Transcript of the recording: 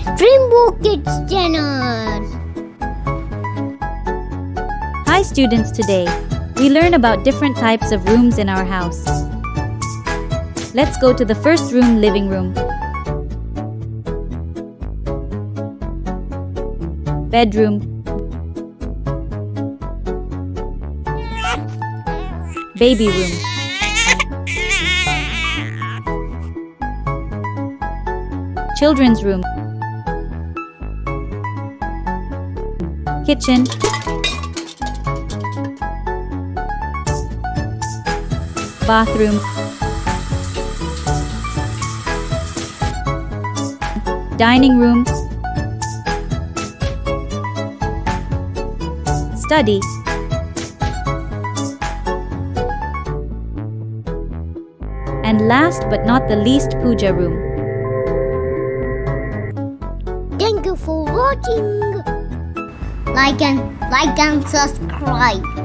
TwinBroKids channel. Hi students, today we learn about different types of rooms in our house. Let's go to the first room, living room. Bedroom. Baby room. Children's room. Kitchen. Bathroom. Dining room. Study. And last but not the least, puja room. Thank you for watching. Like and subscribe.